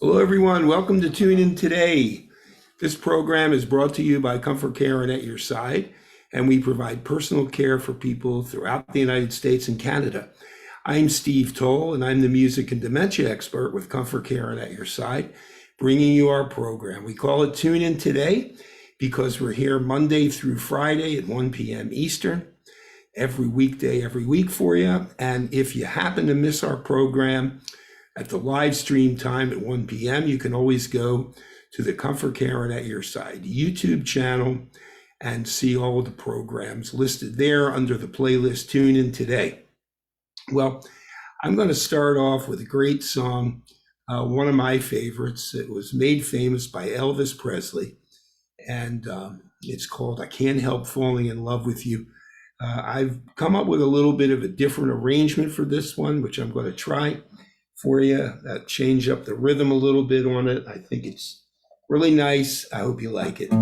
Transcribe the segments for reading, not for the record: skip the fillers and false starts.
Hello, everyone. Welcome to Tune In Today. This program is brought to you by ComForCare and at your side, and we provide personal care for people throughout the United States and Canada. I'm Steve Toll, and I'm the music and dementia expert with ComForCare and at your side, bringing you our program. We call it Tune In Today because we're here Monday through Friday at 1 p.m. Eastern, every weekday, every week for you. And if you happen to miss our program, at the live stream time at 1 p.m., you can always go to the ComForCare and at your side YouTube channel and see all of the programs listed there under the playlist Tune In Today. Well, I'm going to start off with a great song, one of my favorites. It was made famous by Elvis Presley, and it's called I Can't Help Falling in Love with You. I've come up with a little bit of a different arrangement for this one, which I'm going to try for you, change up the rhythm a little bit on it. I think it's really nice. I hope you like it.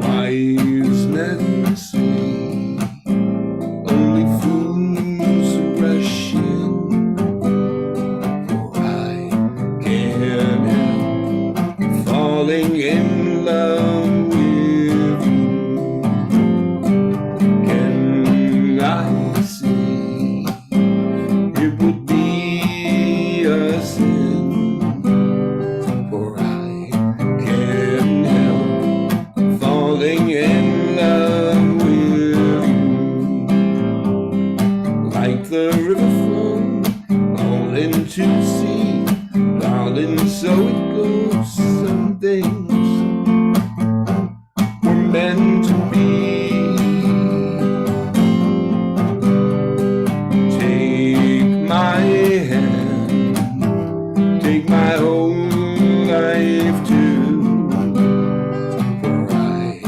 Wise men say only fools rush in, for I can't help falling in love. The river flow all into the sea, darling, so it goes. Some things were meant to be. Take my hand, take my whole life too, for I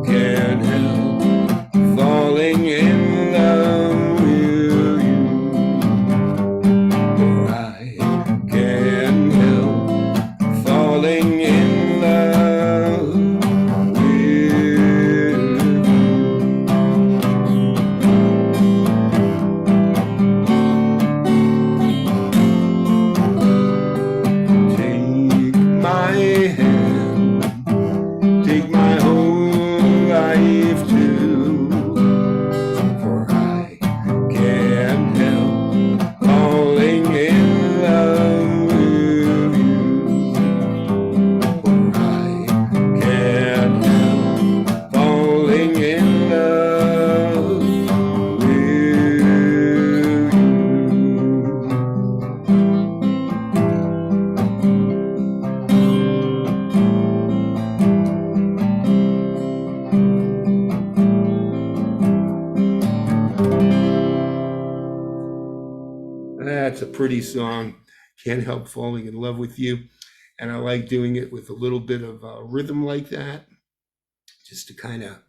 can't help falling in love. That's a pretty song. Can't help falling in love with you. And I like doing it with a little bit of rhythm like that, just to kind of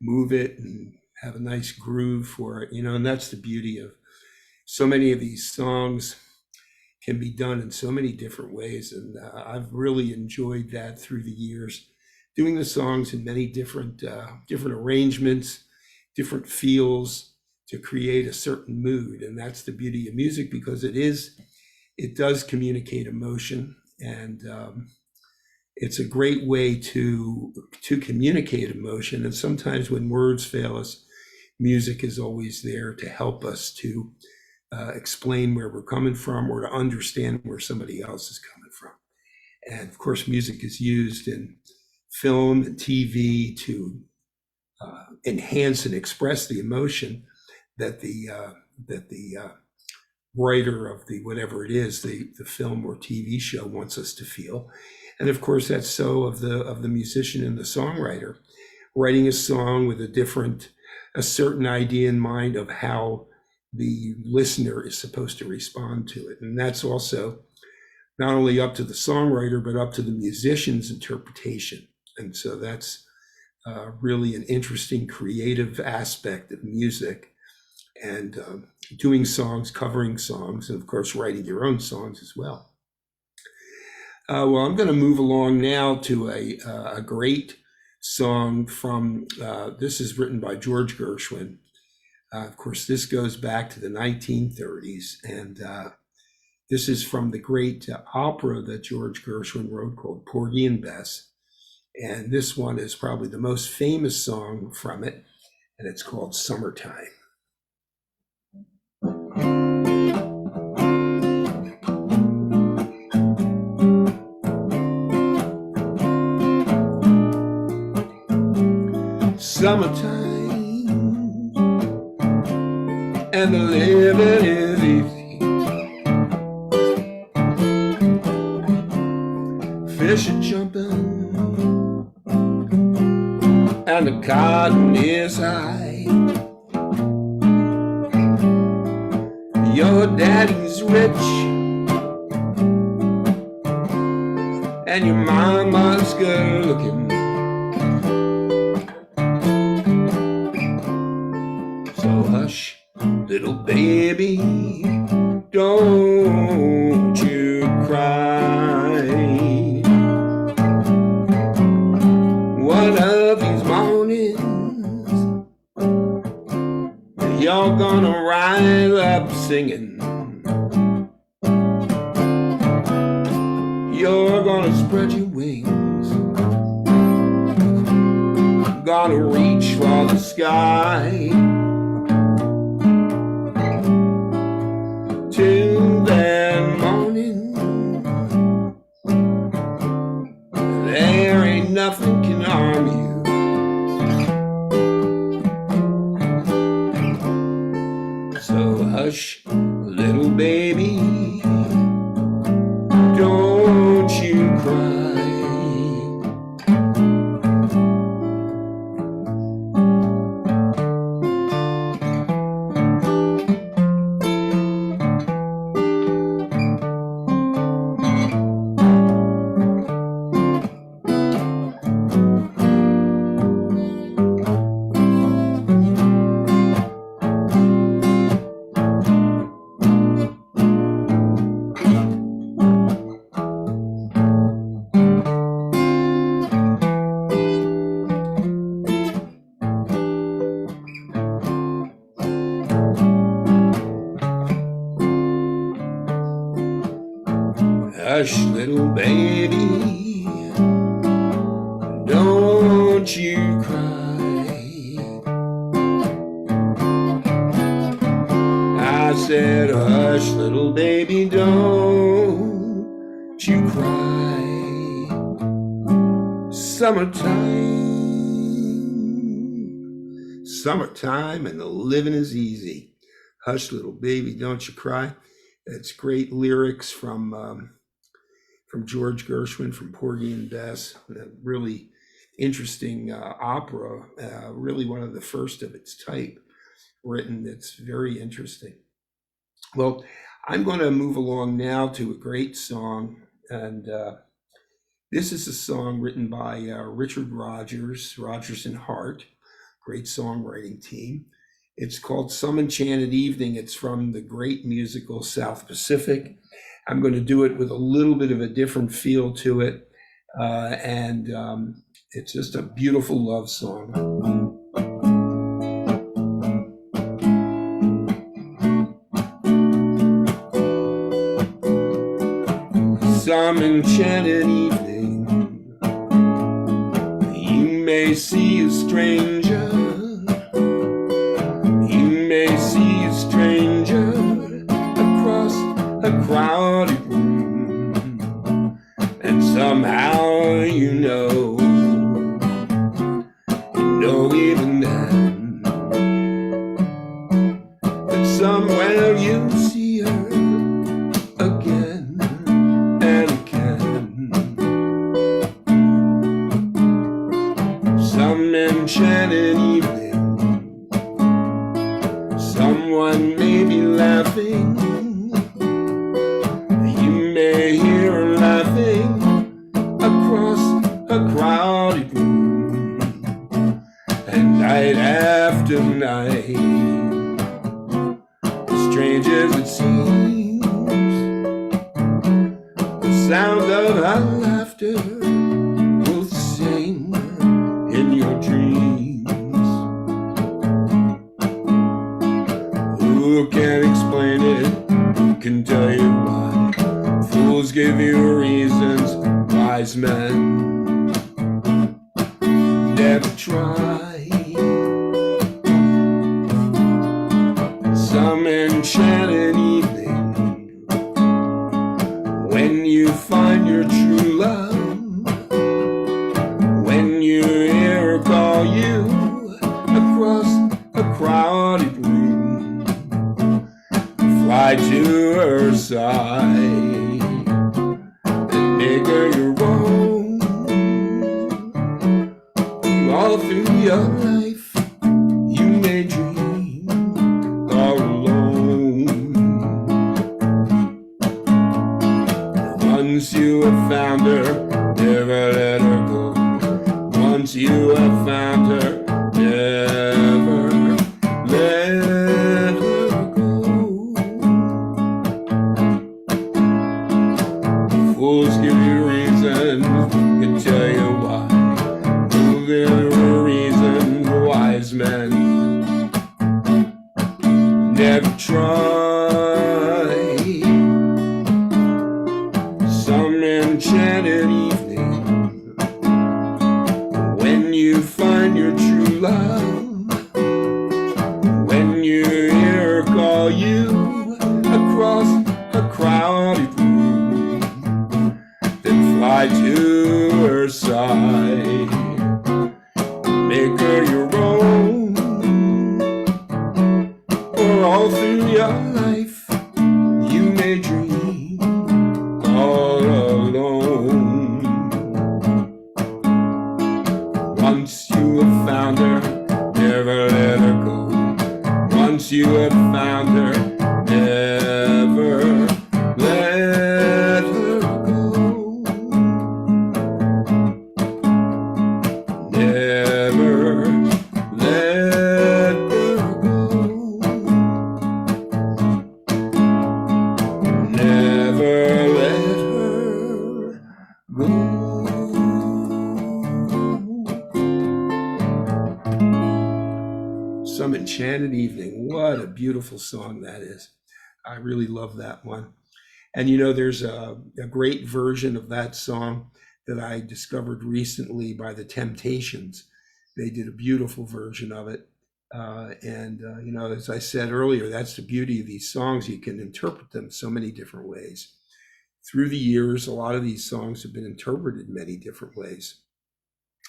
move it and have a nice groove for it, and that's the beauty of so many of these songs can be done in so many different ways. And I've really enjoyed that through the years, doing the songs in many different arrangements, different feels, to create a certain mood. And that's the beauty of music, because it does communicate emotion. And it's a great way to communicate emotion. And sometimes when words fail us, music is always there to help us to explain where we're coming from, or to understand where somebody else is coming from. And of course, music is used in film and TV to enhance and express the emotion that the writer of the whatever it is, the film or TV show wants us to feel. And of course, that's so of the musician and the songwriter writing a song with a certain idea in mind of how the listener is supposed to respond to it. And that's also not only up to the songwriter, but up to the musician's interpretation. And so that's really an interesting creative aspect of music, and doing songs, covering songs, and of course, writing your own songs as well. Well, I'm going to move along now to a great song from, this is written by George Gershwin. Of course, this goes back to the 1930s, and this is from the great opera that George Gershwin wrote called Porgy and Bess. And this one is probably the most famous song from it, and it's called Summertime. Summertime, and the living is easy. Fish are jumping, and the cotton is high. Your daddy's rich, and your mama's good looking. So hush, little baby, don't you cry. One of these mornings, you're gonna rise up singing. You're gonna spread your wings, gonna reach for the sky. Till that morning, there ain't nothing can harm you. So hush, little baby, don't you cry. Hush, little baby, don't you cry. I said, hush, little baby, don't you cry. Summertime, and the living is easy. Hush, little baby, don't you cry. It's great lyrics from George Gershwin, from Porgy and Bess. A really interesting opera, really one of the first of its type written. It's very interesting. Well, I'm going to move along now to a great song, and this is a song written by Richard Rodgers and Hart, great songwriting team. It's called Some Enchanted Evening. It's from the great musical South Pacific. I'm going to do it with a little bit of a different feel to it, and it's just a beautiful love song. Some enchanted evening, you may see a stranger. You may see a stranger across a crowded room, and somehow you know even then, that somewhere you'll see her again and again. Some enchanted evening, someone may be laughing. You may hear her laughing across a crowded room, and night after night, strange as it seems, the sound of her laughter will sing wise men never try. Some enchanted evening, when you find your true love, when you hear her call you across a crowded room, fly to her side and make her your own. All through your life you may dream all alone. Once you have found her, never let her go. Once you have found her, never let her go. Fools give you reason, can tell you why. Fools give you reason, wise men never try. Some enchanted evening, when you find your true love, when you hear her call you across a crowded room, then fly to her side, make her your own. For all through your life you may dream all alone. Once you have found her, never let her go. Once you have found her, never let her go. Never let her go. Never let her go. Some enchanted evening. What a beautiful song that is. I really love that one. And you know, there's a great version of that song that I discovered recently by the Temptations. They did a beautiful version of it. You know, as I said earlier, that's the beauty of these songs. You can interpret them so many different ways. Through the years, a lot of these songs have been interpreted many different ways.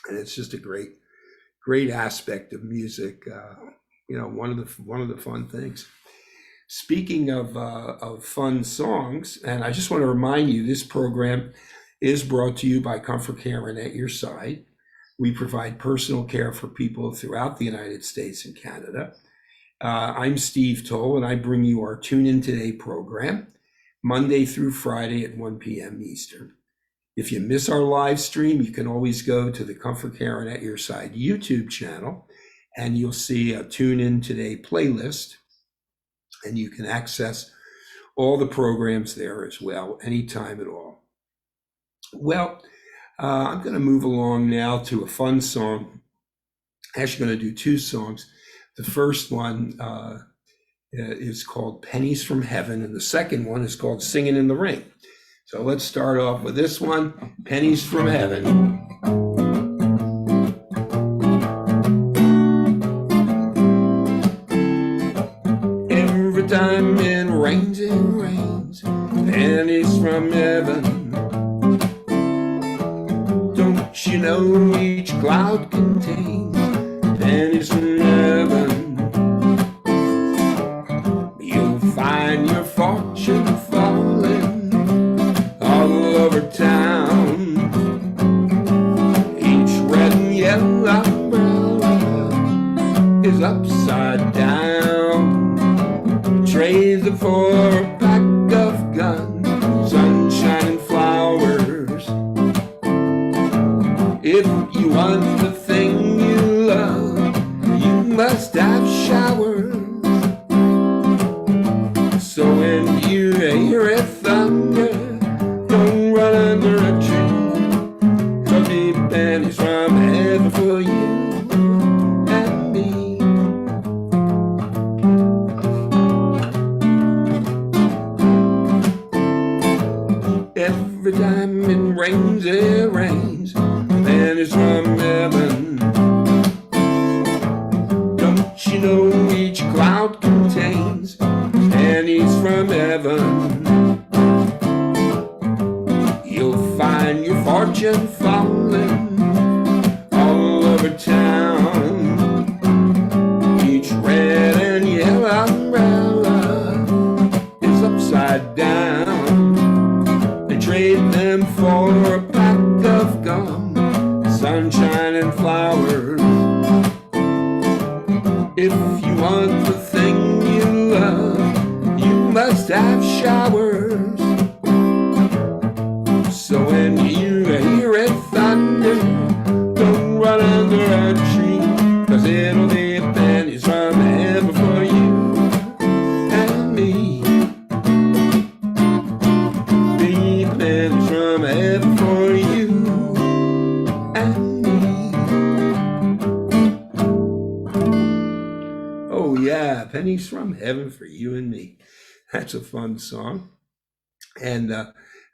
And it's just a great aspect of music. You know, one of the fun things. Speaking of fun songs, and I just want to remind you, this program is brought to you by ComForCare and At Your Side. We provide personal care for people throughout the United States and Canada. I'm Steve Toll, and I bring you our Tune In Today program, Monday through Friday at 1 p.m. Eastern. If you miss our live stream, you can always go to the ComForCare and At Your Side YouTube channel, and you'll see a Tune In Today playlist, and you can access all the programs there as well, anytime at all. Well, I'm going to move along now to a fun song. I'm actually going to do two songs. The first one is called Pennies from Heaven, and the second one is called Singing in the Rain. So let's start off with this one, Pennies from Heaven. Every time it rains, pennies from heaven. Don't you know each cloud contains pennies from heaven? You'll find your fortune falling all over town. Each red and yellow umbrella is upside down. Trades it for a pack of guns, sunshine and flowers. If you want the thing you love, you must have showers. So when you hear it thunder, don't run under a tree. There'll be pennies from heaven for you and me. Every time it rains, it rains, pennies from heaven. Don't you know each cloud contains pennies from heaven? You'll find your fortune falling all over town. Each red and yellow umbrella is upside down. They trade them for a pack of gum, sunshine and flowers. If you want the thing you love, you must have showers. So when you hear it thunder, don't run under a tree, 'cause it'll be pennies from heaven for you and me. Be pennies from heaven for you and me. Oh yeah, pennies from heaven for you and me. That's a fun song. And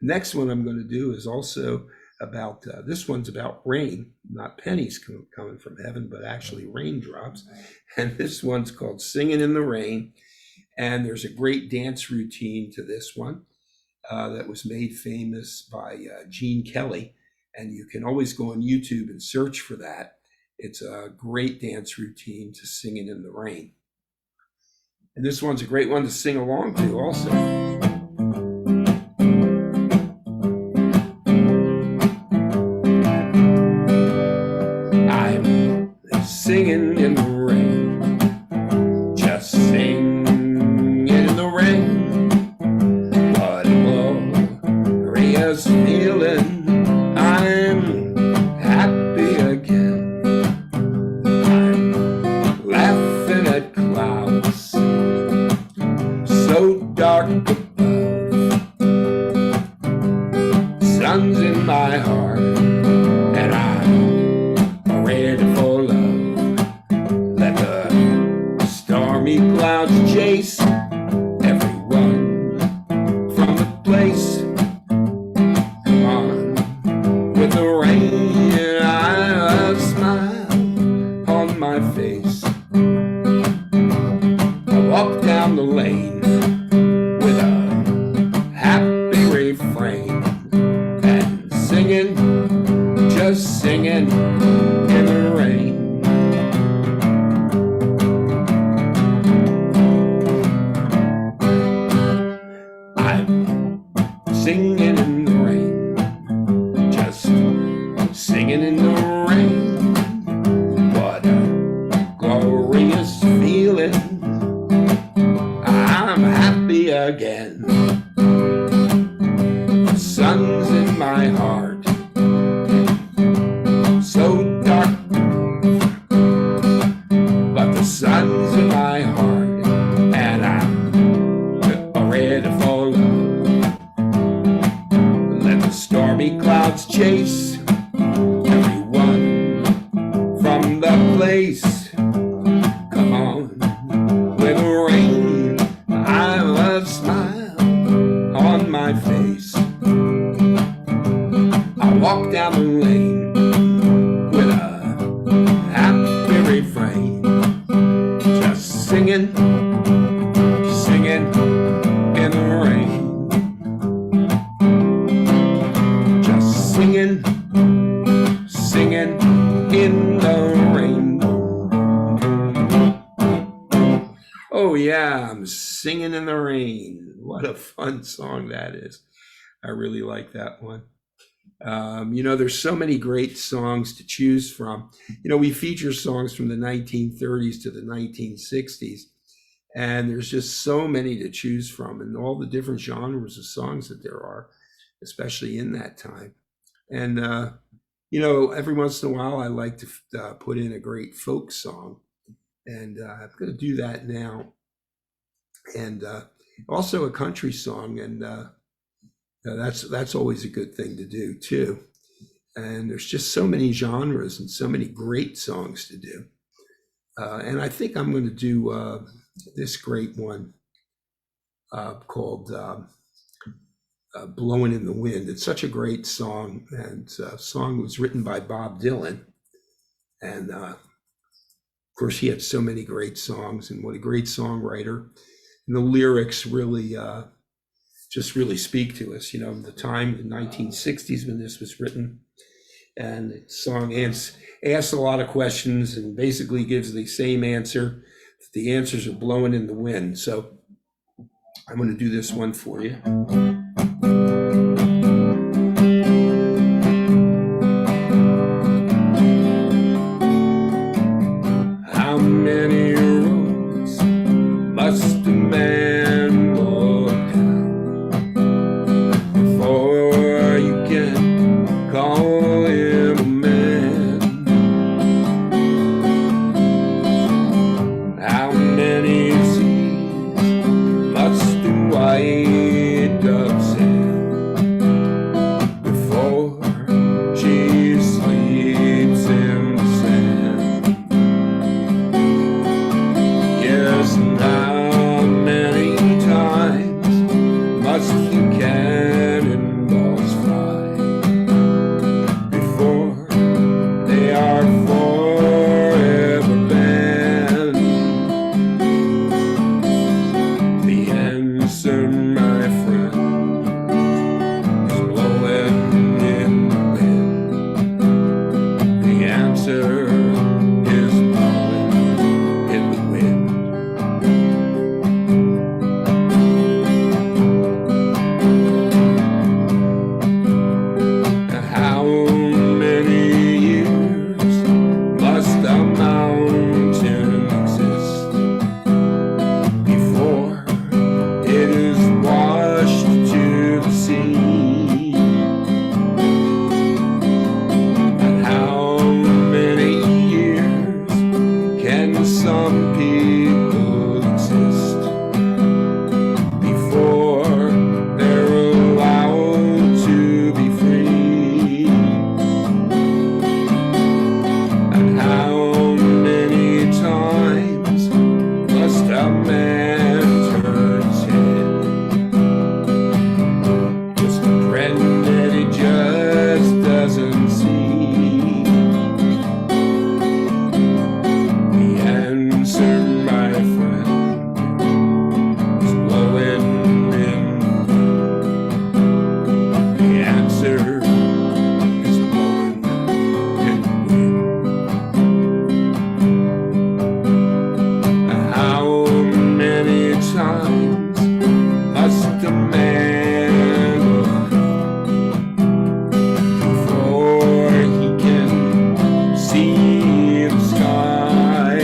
next one I'm going to do is also about, this one's about rain, not pennies coming from heaven, but actually raindrops. And this one's called Singing in the Rain. And there's a great dance routine to this one that was made famous by Gene Kelly. And you can always go on YouTube and search for that. It's a great dance routine to Singing in the Rain. And this one's a great one to sing along to also. Singing in the rain, just singing in the rain. What a glorious feeling, I'm happy again. I'm laughing at clouds so dark above. Sun's in my heart and I'm ready for love. Clouds chase everyone from the place. Come on, with the rain, I smile on my face. I walk down the lane with a happy refrain and singing, just singing in the rain. Singing in the rain, just singing in the rain. What a glorious feeling, I'm happy again. The sun's in my heart, so dark, but the sun's in my heart, and I'm ready for love. Stormy clouds chase everyone from the place. Come on, with the rain, I will smile on my face. I walk down the lane with a happy refrain, just singing, singing in the rain. Singing, singing in the rainbow. Oh yeah, I'm singing in the rain. What a fun song that is. I really like that one. You know, there's so many great songs to choose from. You know, we feature songs from the 1930s to the 1960s, and there's just so many to choose from, and all the different genres of songs that there are, especially in that time. And, you know, every once in a while, I like to put in a great folk song. And I'm going to do that now. And also a country song. And that's always a good thing to do, too. And there's just so many genres and so many great songs to do. And I think I'm going to do this great one called Blowing in the Wind. It's such a great song, and a song was written by Bob Dylan. And of course, he had so many great songs, and what a great songwriter. And the lyrics really just really speak to us. You know, the time in the 1960s when this was written, and the song asks a lot of questions and basically gives the same answer. The answers are blowing in the wind. So I'm going to do this one for you. How many roads must a man walk down before you can call him a man? How many seas must a white dove sail before she sleeps in the sand? Yes, and how many times must the cannonballs fly before they are forever banned? The answer, my friend, is blowing in the wind. The answer is blowing in the wind. How many years must a mountain exist before it is washed to the sea? And how many years can some people exist before they're allowed to be free? And how many times must a man turn his head just to pretend that he just doesn't see? The answer, my friend, is blowing in the wind. The answer is blowing in the wind. How many times must a man look before he can see the sky?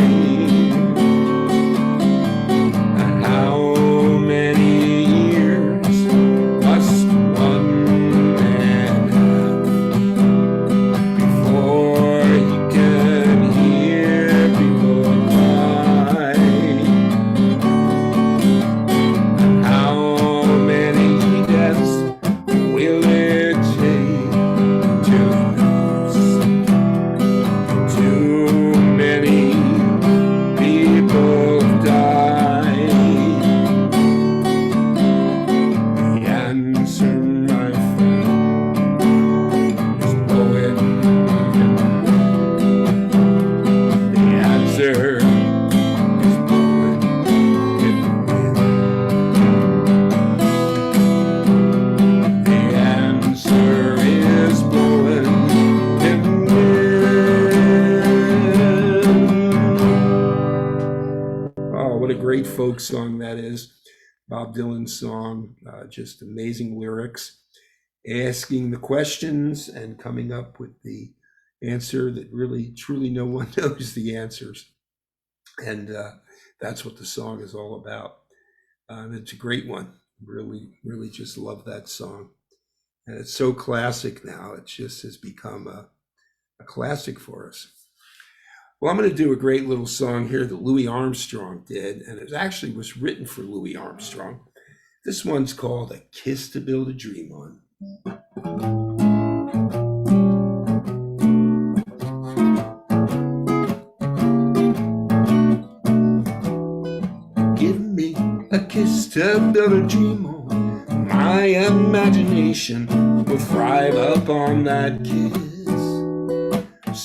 And how many years must one man have before he can hear people cry? And how many deaths will it take to lose too many people die? The answer, my friend, is blowing in the wind. The answer is blowing in the wind. The answer is blowing in the wind. Oh, what a great folk song that is. Bob Dylan's song, just amazing lyrics, asking the questions and coming up with the answer that really, truly no one knows the answers. And that's what the song is all about. It's a great one. Really, really just love that song. And it's so classic now. It just has become a classic for us. Well, I'm going to do a great little song here that Louis Armstrong did, and it actually was written for Louis Armstrong. This one's called A Kiss to Build a Dream On. Give me a kiss to build a dream on. My imagination will thrive upon that kiss.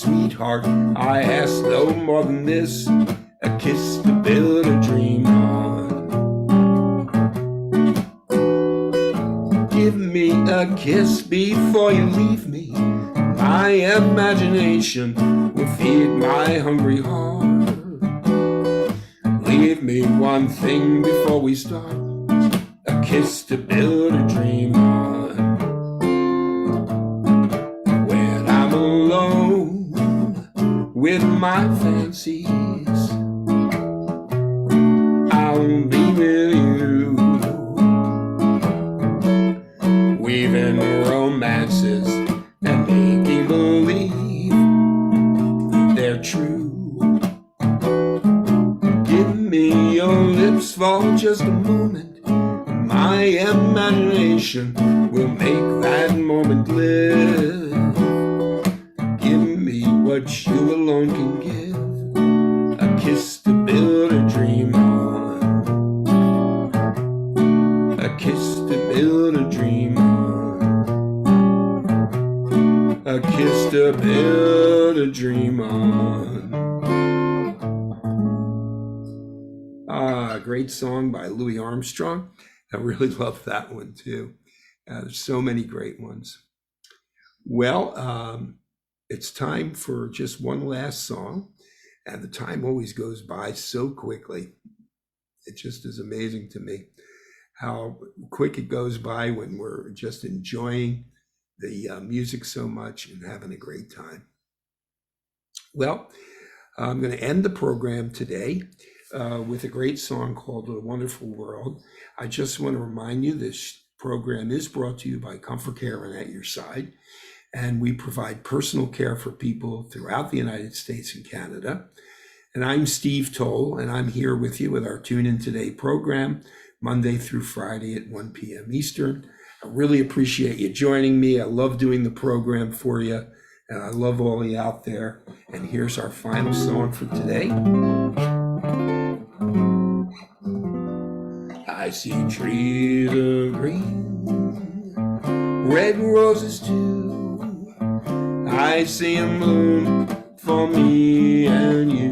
Sweetheart, I ask no more than this, a kiss to build a dream on. Give me a kiss before you leave me. My imagination will feed my hungry heart. Leave me one thing before we start, a kiss to build a dream on. When I'm alone with my fancies, I'll be with you, weaving romances and making believe they're true. Give me your lips for just a moment, my imagination will make that moment live. Give me what you alone can give, a kiss to build a dream on. A kiss to build a dream on. A kiss to build a dream on. Great song by Louis Armstrong. I really love that one too. There's so many great ones. Well, it's time for just one last song, and the time always goes by so quickly. It just is amazing to me how quick it goes by when we're just enjoying the music so much and having a great time. Well, I'm going to end the program today with a great song called A Wonderful World. I just want to remind you this program is brought to you by ComForCare and At Your Side, and we provide personal care for people throughout the United States and Canada. And I'm Steve Toll, and I'm here with you with our Tune In Today program, Monday through Friday at 1 p.m. Eastern. I really appreciate you joining me. I love doing the program for you, and I love all of you out there. And here's our final song for today. I see trees of green, red roses too. I see them bloom for me and you.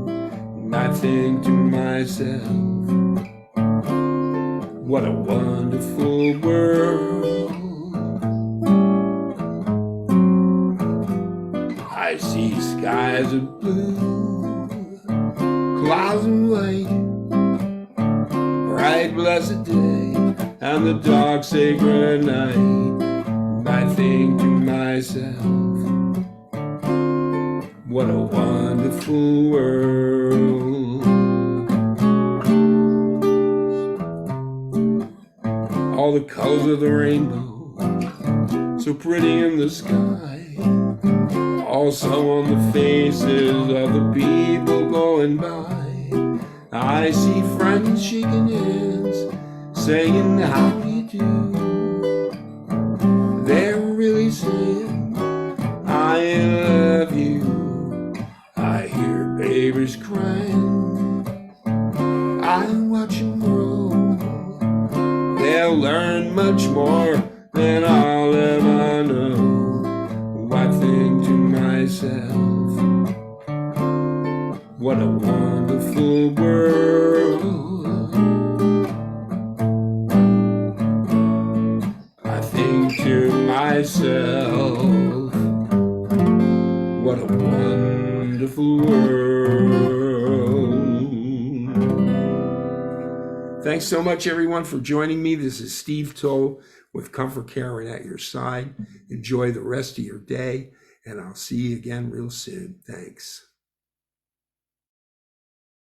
And I think to myself, what a wonderful world. I see skies of blue, clouds of white, bright blessed day, and the dark sacred night. And I think to myself, what a wonderful world. All the colors of the rainbow, so pretty in the sky, also on the faces of the people going by. I see friends shaking hands, saying how do you do. They're really saying I love you. I hear babies crying, I watch them grow. They'll learn much more than I'll ever know. I think to myself, what a wonderful world. I think to myself, what a wonderful world. Thanks so much, everyone, for joining me. This is Steve Toll with ComForCare and At Your Side. Enjoy the rest of your day, and I'll see you again real soon. Thanks.